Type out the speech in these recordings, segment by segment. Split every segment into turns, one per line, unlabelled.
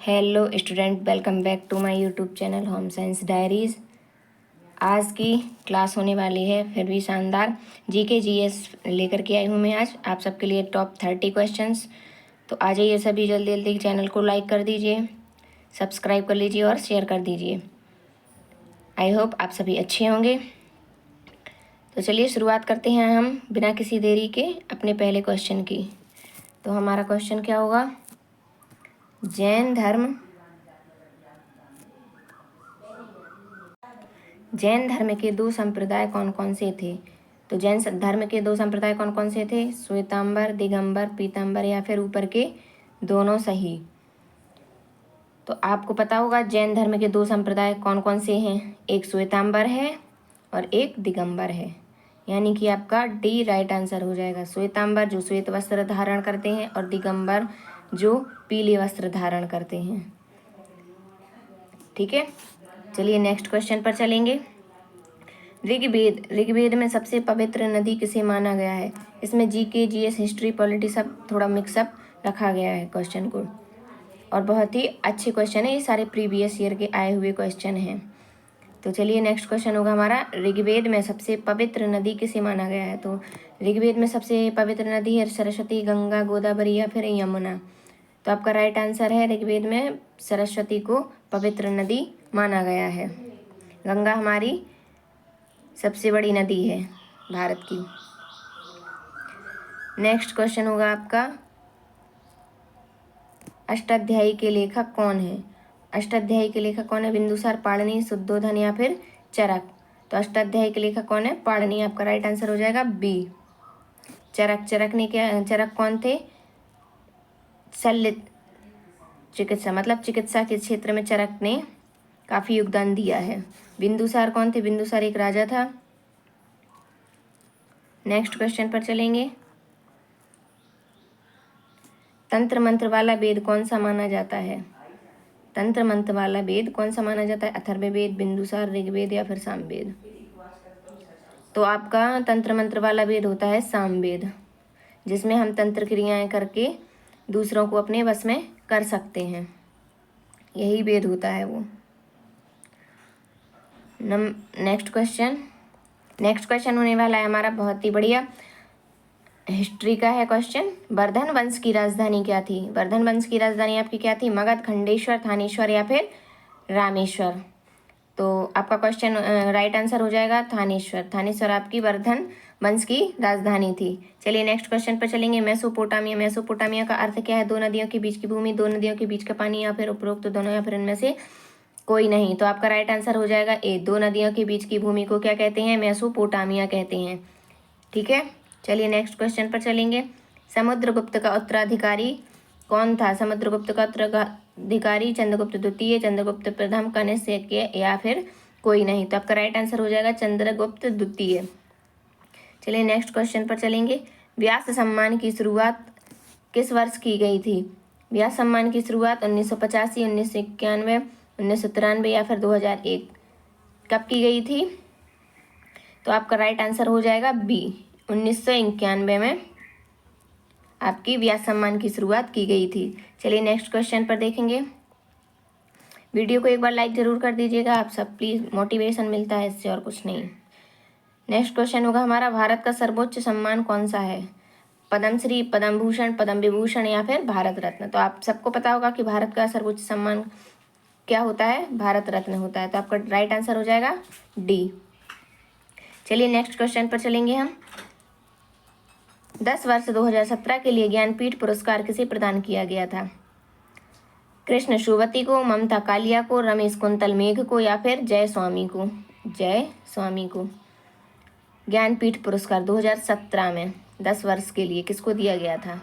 Hello student, welcome back to my YouTube channel home science diaries. आज की class होने वाली है फिर भी शानदार। जीके जीएस लेकर के आई हूँ मैं आज आप सबके लिए टॉप 30 क्वेश्चंस। तो आ जाइए सभी, जल्दी जल्दी चैनल को लाइक कर दीजिए, सब्सक्राइब कर लीजिए और शेयर कर दीजिए। आई होप आप सभी अच्छे होंगे। तो चलिए शुरुआत करते हैं हम बिना किसी देरी के अपने पहले क्वेश्चन की। तो हमारा क्वेश्चन क्या होगा? जैन धर्म के दो संप्रदाय कौन कौन से थे? तो जैन धर्म के दो संप्रदाय कौन कौन से थे? श्वेतांबर, दिगंबर, पीतांबर या फिर ऊपर के दोनों सही। तो आपको पता होगा जैन धर्म के दो संप्रदाय कौन कौन से हैं। एक श्वेतांबर है और एक दिगंबर है, यानी कि आपका डी राइट आंसर हो जाएगा। श्वेतांबर जो श्वेत वस्त्र धारण करते हैं और दिगंबर जो पीले वस्त्र धारण करते हैं। ठीक है, चलिए नेक्स्ट क्वेश्चन पर चलेंगे। ऋग्वेद में सबसे पवित्र नदी किसे माना गया है? इसमें जीके जीएस हिस्ट्री पॉलिटी सब थोड़ा मिक्सअप रखा गया है क्वेश्चन को, और बहुत ही अच्छे क्वेश्चन है। ये सारे प्रीवियस ईयर के आए हुए क्वेश्चन हैं। तो चलिए नेक्स्ट क्वेश्चन होगा हमारा, ऋग्वेद में सबसे पवित्र नदी किसे माना गया है? तो ऋग्वेद में सबसे पवित्र नदी है सरस्वती, गंगा, गोदावरी या फिर यमुना। तो आपका राइट आंसर है ऋग्वेद में सरस्वती को पवित्र नदी माना गया है। गंगा हमारी सबसे बड़ी नदी है भारत की। नेक्स्ट क्वेश्चन होगा आपका, अष्टाध्यायी के लेखक कौन है? अष्टाध्यायी के लेखक कौन है? बिंदुसार, पाणिनि, शुद्धोधन या फिर चरक। तो अष्टाध्यायी के लेखक कौन है? पाणिनि। आपका राइट आंसर हो जाएगा बी। चरक कौन थे? शल्य चिकित्सा, मतलब चिकित्सा के क्षेत्र में चरक ने काफी योगदान दिया है। बिंदुसार कौन थे? बिंदुसार एक राजा था। नेक्स्ट क्वेश्चन पर चलेंगे। तंत्र मंत्र वाला वेद कौन सा माना जाता है? तंत्र मंत्र वाला वेद कौन सा माना जाता है? अथर्ववेद, बिंदुसार, ऋग्वेद या फिर सामवेद। तो आपका तंत्र मंत्र वाला वेद होता है सामवेद, जिसमें हम तंत्र क्रियाएं करके दूसरों को अपने वश में कर सकते हैं, यही वेद होता है वो। नेक्स्ट क्वेश्चन होने वाला है हमारा बहुत ही बढ़िया, हिस्ट्री का है क्वेश्चन। वर्धन वंश की राजधानी क्या थी? वर्धन वंश की राजधानी आपकी क्या थी? मगध, खंडेश्वर, थानेश्वर या फिर रामेश्वर। तो आपका क्वेश्चन राइट आंसर हो जाएगा थानेश्वर। थानेश्वर आपकी वर्धन वंश की राजधानी थी। चलिए नेक्स्ट क्वेश्चन पर चलेंगे। मेसोपोटामिया, मेसोपोटामिया का अर्थ क्या है? दो नदियों के बीच की भूमि, दो नदियों के बीच का पानी या फिर उपरोक्त दोनों या फिर इनमें से कोई नहीं। तो आपका राइट आंसर हो जाएगा ए। दो नदियों के बीच की भूमि को क्या कहते हैं? मेसोपोटामिया कहते हैं। ठीक है, चलिए नेक्स्ट क्वेश्चन पर चलेंगे। समुद्रगुप्त का उत्तराधिकारी कौन था? समुद्रगुप्त का उत्तराधिकारी चंद्रगुप्त द्वितीय, चंद्रगुप्त प्रथम, कनिष्क या फिर कोई नहीं। तो आपका राइट आंसर हो जाएगा चंद्रगुप्त द्वितीय। चलिए नेक्स्ट क्वेश्चन पर चलेंगे। व्यास सम्मान की शुरुआत किस वर्ष की गई थी? व्यास सम्मान की शुरुआत 1985, 1991, 1993 या फिर 2001 कब की गई थी? तो आपका राइट आंसर हो जाएगा बी। 1991 में आपकी व्यास सम्मान की शुरुआत की गई थी। चलिए नेक्स्ट क्वेश्चन पर देखेंगे। वीडियो को एक बार लाइक जरूर कर दीजिएगा आप सब, प्लीज़, मोटिवेशन मिलता है इससे और कुछ नहीं। नेक्स्ट क्वेश्चन होगा हमारा, भारत का सर्वोच्च सम्मान कौन सा है? पद्मश्री, पद्म भूषण, पद्म विभूषण या फिर भारत रत्न। तो आप सबको पता होगा कि भारत का सर्वोच्च सम्मान क्या होता है? भारत रत्न होता है। तो आपका राइट आंसर हो जाएगा डी। चलिए नेक्स्ट क्वेश्चन पर चलेंगे हम। 10 वर्ष 2017 के लिए ज्ञानपीठ पुरस्कार किसे प्रदान किया गया था? कृष्ण श्रुवती को, ममता कालिया को, रमेश कुंतल मेघ को या फिर जय स्वामी को। जय स्वामी को ज्ञानपीठ पुरस्कार 2017 में 10 वर्ष के लिए किसको दिया गया था?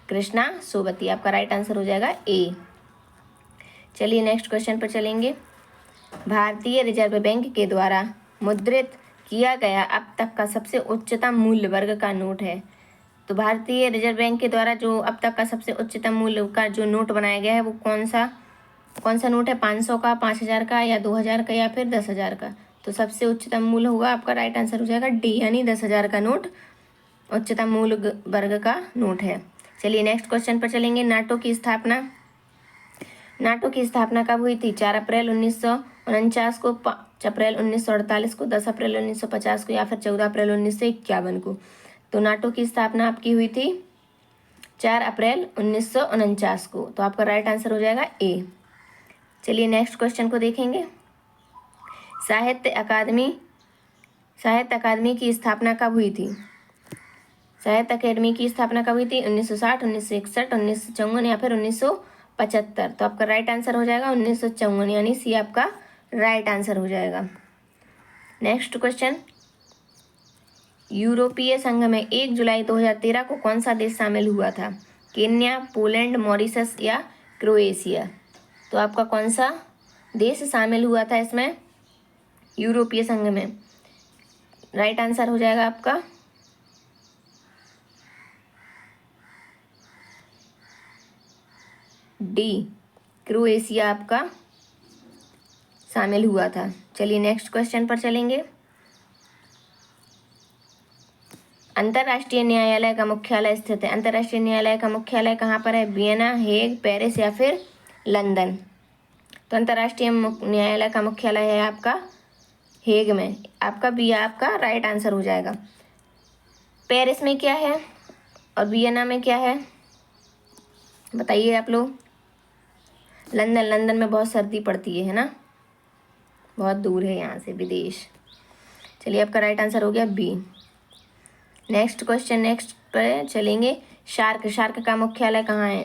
कृष्णा श्रुवती। आपका राइट आंसर हो जाएगा ए। चलिए नेक्स्ट क्वेश्चन पर चलेंगे। भारतीय रिजर्व बैंक के द्वारा मुद्रित किया गया अब तक का सबसे उच्चतम मूल्य वर्ग का नोट है। तो भारतीय रिजर्व बैंक के द्वारा जो अब तक का सबसे उच्चतम मूल्य का जो नोट बनाया गया है वो कौन सा नोट है? 500 का, 5000 का या 2000 का या फिर 10,000 का। तो सबसे उच्चतम मूल्य होगा, आपका राइट आंसर हो जाएगा डी, यानी 10,000 का नोट उच्चतम मूल्य वर्ग का नोट है। चलिए नेक्स्ट क्वेश्चन पर चलेंगे। नाटो की स्थापना नाटो की स्थापना कब हुई थी? 4 अप्रैल 1949 को, 5 अप्रैल 1948 को, 10 अप्रैल 1950 को या फिर 14 अप्रैल 1951 को। तो नाटो की स्थापना आपकी हुई थी 4 अप्रैल 1949 को। तो आपका राइट आंसर हो जाएगा ए। चलिए नेक्स्ट क्वेश्चन को देखेंगे। साहित्य अकादमी की स्थापना कब हुई थी? साहित्य अकेडमी की स्थापना कब हुई थी? 1960, 1961, 1954 या फिर 1975। तो आपका राइट आंसर हो जाएगा 1954, यानी सी आपका राइट आंसर हो जाएगा। नेक्स्ट क्वेश्चन, यूरोपीय संघ में 1 जुलाई 2013 को कौन सा देश शामिल हुआ था? केन्या, पोलैंड, मॉरिशस या क्रोएशिया? तो आपका कौन सा देश शामिल हुआ था इसमें, यूरोपीय संघ में? राइट आंसर हो जाएगा आपका डी, क्रोएशिया आपका शामिल हुआ था। चलिए नेक्स्ट क्वेश्चन पर चलेंगे। अंतर्राष्ट्रीय न्यायालय का मुख्यालय स्थित है। अंतर्राष्ट्रीय न्यायालय का मुख्यालय कहाँ पर है? वियना, हेग, पेरिस या फिर लंदन? तो अंतर्राष्ट्रीय न्यायालय का मुख्यालय है आपका हेग में। आपका बी आपका राइट आंसर हो जाएगा। पेरिस में क्या है और वियना में क्या है बताइए आप लोग। लंदन में बहुत सर्दी पड़ती है ना, बहुत दूर है यहाँ से विदेश। चलिए आपका राइट आंसर हो गया बी। नेक्स्ट क्वेश्चन, नेक्स्ट पर चलेंगे। शार्क का मुख्यालय कहाँ है?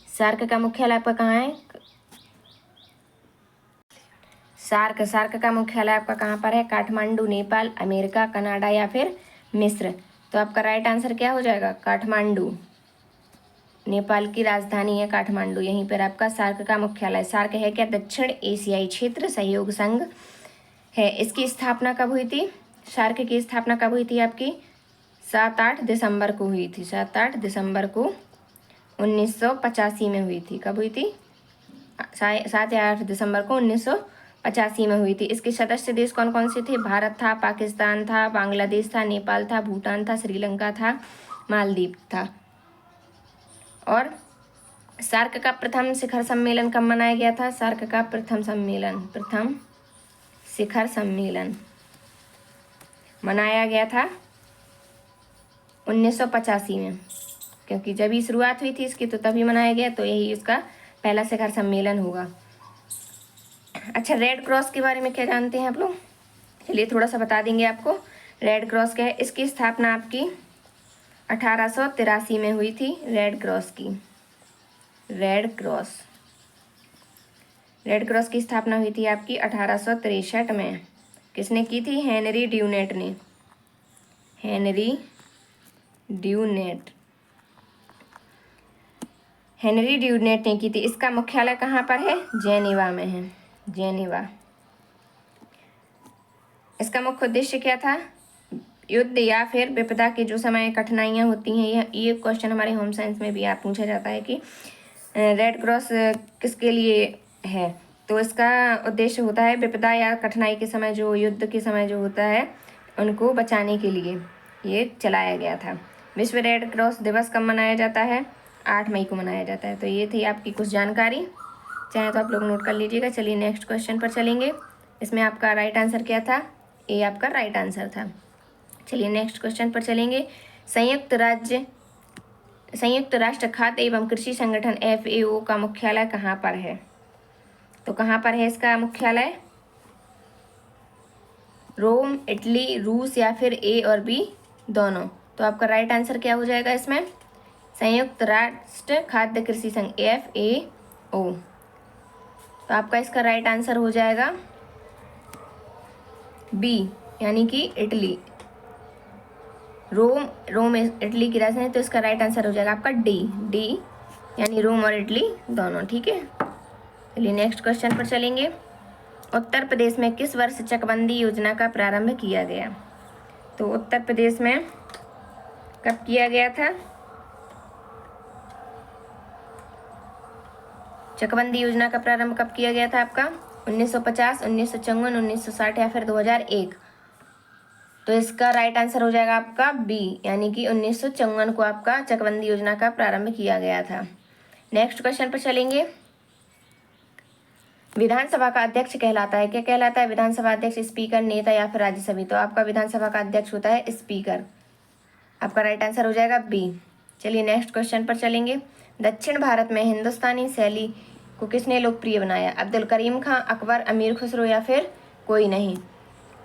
शार्क का मुख्यालय आपका कहाँ है? शार्क का मुख्यालय आपका कहाँ पर है? काठमांडू, नेपाल, अमेरिका, कनाडा या फिर मिस्र? तो आपका राइट आंसर क्या हो जाएगा? काठमांडू। नेपाल की राजधानी है काठमांडू, यहीं पर आपका शार्क का मुख्यालय। शार्क है क्या? दक्षिण एशियाई क्षेत्र सहयोग संघ है। इसकी स्थापना कब हुई थी? शार्क की स्थापना कब हुई थी आपकी? 7-8 दिसंबर को हुई थी। 7-8 दिसंबर को 1985 में हुई थी। कब हुई थी? 7 या 8 दिसंबर को 1985 में हुई थी। इसके सदस्य देश कौन कौन से थे? भारत था, पाकिस्तान था, बांग्लादेश था, नेपाल था, भूटान था, श्रीलंका था, मालदीव था। और सार्क का प्रथम शिखर सम्मेलन कब मनाया गया था? सार्क का प्रथम शिखर सम्मेलन मनाया गया था 1985 में, क्योंकि जब ही शुरुआत हुई थी इसकी तो तभी मनाया गया, तो यही इसका पहला शिखर सम्मेलन होगा। अच्छा, रेड क्रॉस के बारे में क्या जानते हैं आप लोग? चलिए थोड़ा सा बता देंगे आपको। रेड क्रॉस क्या है? इसकी स्थापना आपकी 1883 में हुई थी। रेड क्रॉस की स्थापना हुई थी आपकी 1863 में। किसने की थी? हेनरी ड्यूनेट ने की थी। इसका मुख्यालय कहाँ पर है? जेनेवा में है, जेनेवा। इसका मुख्य उद्देश्य क्या था? युद्ध या फिर विपदा के जो समय कठिनाइयाँ होती हैं, ये क्वेश्चन हमारे होम साइंस में भी आप पूछा जाता है कि रेड क्रॉस किसके लिए है। तो इसका उद्देश्य होता है विपदा या कठिनाई के समय, जो युद्ध के समय जो होता है, उनको बचाने के लिए ये चलाया गया था। विश्व रेड क्रॉस दिवस कब मनाया जाता है? 8 मई को मनाया जाता है। तो ये थी आपकी कुछ जानकारी, चाहे तो आप लोग नोट कर लीजिएगा। चलिए नेक्स्ट क्वेश्चन पर चलेंगे। इसमें आपका राइट आंसर क्या था? ए आपका राइट आंसर था। चलिए नेक्स्ट क्वेश्चन पर चलेंगे। संयुक्त राष्ट्र खाद्य एवं कृषि संगठन FAO का मुख्यालय कहाँ पर है? तो कहाँ पर है इसका मुख्यालय? रोम, इटली, रूस या फिर ए और बी दोनों? तो आपका राइट आंसर क्या हो जाएगा इसमें? संयुक्त राष्ट्र खाद्य कृषि संघ FAO। तो आपका इसका राइट आंसर हो जाएगा बी, यानी कि इटली। रोम इटली की राजधानी, तो इसका राइट आंसर हो जाएगा आपका डी, यानी रोम और इटली दोनों। ठीक है, चलिए नेक्स्ट क्वेश्चन पर चलेंगे। उत्तर प्रदेश में किस वर्ष चकबंदी योजना का प्रारंभ किया गया? तो उत्तर प्रदेश में कब किया गया था चकबंदी योजना का प्रारंभ? कब किया गया था आपका? 1950, 1954, 1960 या फिर 2001? तो इसका राइट आंसर हो जाएगा आपका बी, यानी कि 1954 को आपका चकबंदी योजना का प्रारंभ किया गया था। नेक्स्ट क्वेश्चन पर चलेंगे। विधानसभा का अध्यक्ष कहलाता है, क्या कहलाता है? विधानसभा अध्यक्ष स्पीकर, नेता या फिर राज्यसभा। तो आपका विधानसभा का अध्यक्ष होता है स्पीकर। आपका राइट आंसर हो जाएगा बी। चलिए नेक्स्ट क्वेश्चन पर चलेंगे। दक्षिण भारत में हिंदुस्तानी शैली को किसने लोकप्रिय बनाया? अब्दुल करीम खां, अकबर, अमीर खुसरो या फिर कोई नहीं।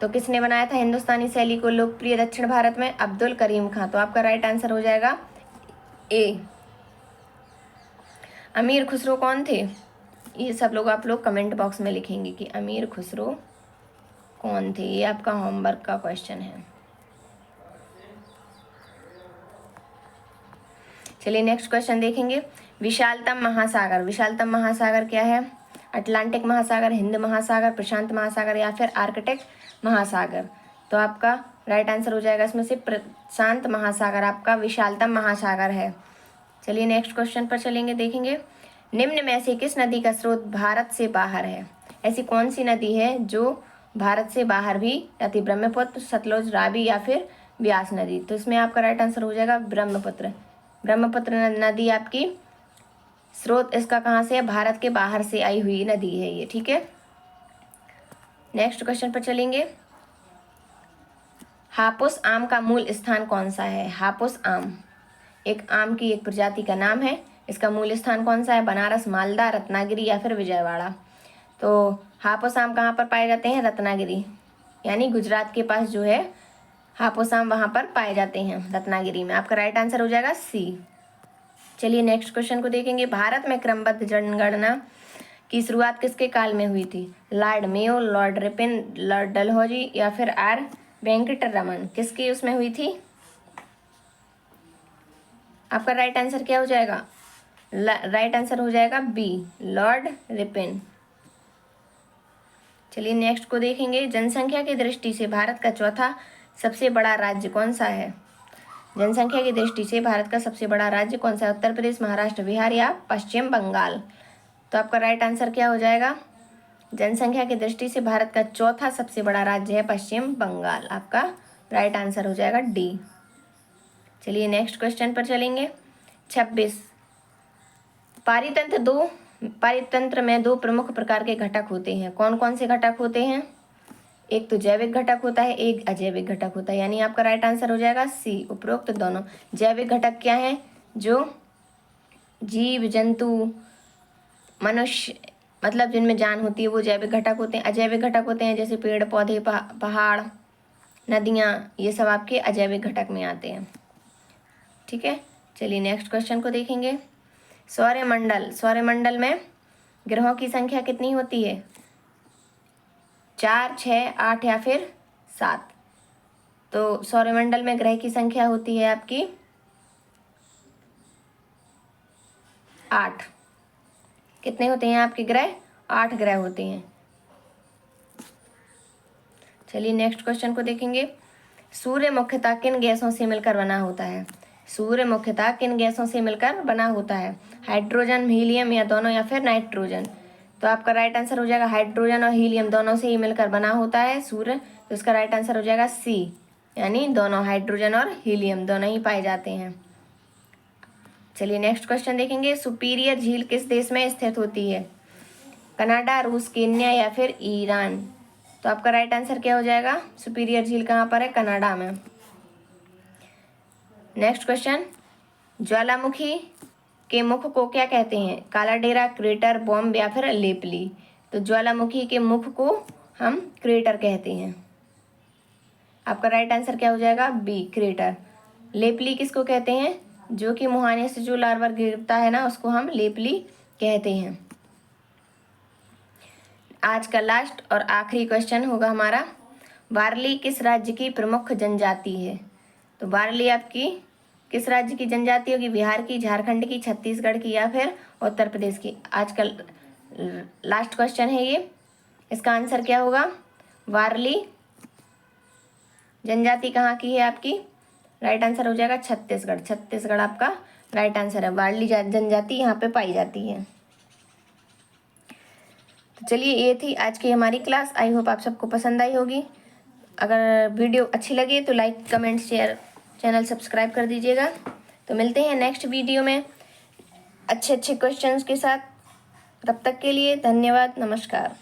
तो किसने बनाया था हिंदुस्तानी शैली को लोकप्रिय दक्षिण भारत में? अब्दुल करीम खां। तो आपका राइट आंसर हो जाएगा ए। अमीर खुसरो कौन थे? ये सब लोग आप लोग कमेंट बॉक्स में लिखेंगे कि अमीर खुसरो कौन थे। ये आपका होमवर्क का क्वेश्चन है। चलिए नेक्स्ट क्वेश्चन देखेंगे। विशालतम महासागर, विशालतम महासागर क्या है? अटलांटिक महासागर, हिंद महासागर, प्रशांत महासागर या फिर आर्कटिक महासागर। तो आपका राइट आंसर हो जाएगा इसमें से प्रशांत महासागर आपका विशालतम महासागर है। चलिए नेक्स्ट क्वेश्चन पर चलेंगे, देखेंगे। निम्न में से किस नदी का स्रोत भारत से बाहर है? ऐसी कौन सी नदी है जो भारत से बाहर भी जाती? ब्रह्मपुत्र, सतलुज, रावी या फिर ब्यास नदी। तो इसमें आपका राइट आंसर हो जाएगा ब्रह्मपुत्र। ब्रह्मपुत्र नदी आपकी स्रोत इसका कहाँ से है? भारत के बाहर से आई हुई नदी है ये, ठीक है। नेक्स्ट क्वेश्चन पर चलेंगे। हापुस आम का मूल स्थान कौन सा है? हापुस आम एक आम की एक प्रजाति का नाम है। इसका मूल स्थान कौन सा है? बनारस, मालदा, रत्नागिरी या फिर विजयवाड़ा। तो हापुस आम कहाँ पर पाए जाते हैं? रत्नागिरी, यानी गुजरात के पास जो है हापुस आम वहाँ पर पाए जाते हैं, रत्नागिरी में। आपका राइट आंसर हो जाएगा सी। चलिए नेक्स्ट क्वेश्चन को देखेंगे। भारत में क्रमबद्ध जनगणना की शुरुआत किसके काल में हुई थी? Lord Mayo, Lord Ripon, Lord Dalhousie या फिर आर वेंकटरमन। किसकी उसमें हुई थी? आपका राइट आंसर क्या हो जाएगा? राइट आंसर हो जाएगा बी, लॉर्ड रिपन। चलिए नेक्स्ट को देखेंगे। जनसंख्या की दृष्टि से भारत का चौथा सबसे बड़ा राज्य कौन सा है? जनसंख्या की दृष्टि से भारत का सबसे बड़ा राज्य कौन सा है? उत्तर प्रदेश, महाराष्ट्र, बिहार या पश्चिम बंगाल। तो आपका राइट आंसर क्या हो जाएगा? जनसंख्या की दृष्टि से भारत का चौथा सबसे बड़ा राज्य है पश्चिम बंगाल। आपका राइट आंसर हो जाएगा डी। चलिए नेक्स्ट क्वेश्चन पर चलेंगे। 26। पारितंत्र में दो प्रमुख प्रकार के घटक होते हैं। कौन कौन से घटक होते हैं? एक तो जैविक घटक होता है, एक अजैविक घटक होता है, यानी आपका राइट आंसर हो जाएगा सी, उपरोक्त दोनों। जैविक घटक क्या है? जो जीव जंतु मनुष्य मतलब जिनमें जान होती है वो जैविक घटक होते हैं। अजैविक घटक होते हैं जैसे पेड़ पौधे, पहाड़, नदियाँ, ये सब आपके अजैविक घटक में आते हैं, ठीक है। चलिए नेक्स्ट क्वेश्चन को देखेंगे। सौरमंडल में ग्रहों की संख्या कितनी होती है? 4, 6, 8 या फिर 7। तो सौरमंडल में ग्रह की संख्या होती है आपकी 8। कितने होते हैं आपके ग्रह? 8 ग्रह होते हैं। चलिए नेक्स्ट क्वेश्चन को देखेंगे। सूर्य मुख्यतः किन गैसों से मिलकर बना होता है? सूर्य मुख्यतः किन गैसों से मिलकर बना होता है? हाइड्रोजन, हीलियम या दोनों या फिर नाइट्रोजन। तो आपका राइट आंसर हो जाएगा हाइड्रोजन और हीलियम दोनों से ही मिलकर बना होता है सूर्य। तो इसका राइट आंसर हो जाएगा सी, यानी दोनों, हाइड्रोजन और हीलियम दोनों ही पाए जाते हैं। चलिए नेक्स्ट क्वेश्चन देखेंगे। सुपीरियर झील किस देश में स्थित होती है? कनाडा, रूस, केन्या या फिर ईरान। तो आपका राइट आंसर क्या हो जाएगा? सुपीरियर झील कहाँ पर है? कनाडा में। Next question. ज्वालामुखी के मुख को क्या कहते हैं? काला डेरा, क्रेटर, बॉम्ब या फिर लेपली। तो ज्वालामुखी के मुख को हम क्रेटर कहते हैं। आपका राइट आंसर क्या हो जाएगा? B, crater. लेपली किसको कहते हैं? जो कि मुहाने से जो लार्वा गिरता है ना, उसको हम लेपली कहते हैं। आज का लास्ट और आखिरी क्वेश्चन होगा हमारा। वारली किस राज्य की प्रमुख जनजाति है? तो वारली आपकी किस राज्य की जनजाति होगी? बिहार की, झारखंड की, छत्तीसगढ़ की या फिर उत्तर प्रदेश की। आज का लास्ट क्वेश्चन है ये। इसका आंसर क्या होगा? वारली जनजाति कहाँ की है आपकी? राइट आंसर हो जाएगा छत्तीसगढ़। छत्तीसगढ़ आपका राइट आंसर है। वारली जनजाति यहाँ पे पाई जाती है। तो चलिए ये थी आज की हमारी क्लास। आई होप आप सबको पसंद आई होगी। अगर वीडियो अच्छी लगी तो like, comment, share, channel subscribe कर दीजिएगा। तो मिलते हैं नेक्स्ट वीडियो में अच्छे क्वेश्चंस के साथ। तब तक के लिए धन्यवाद, नमस्कार।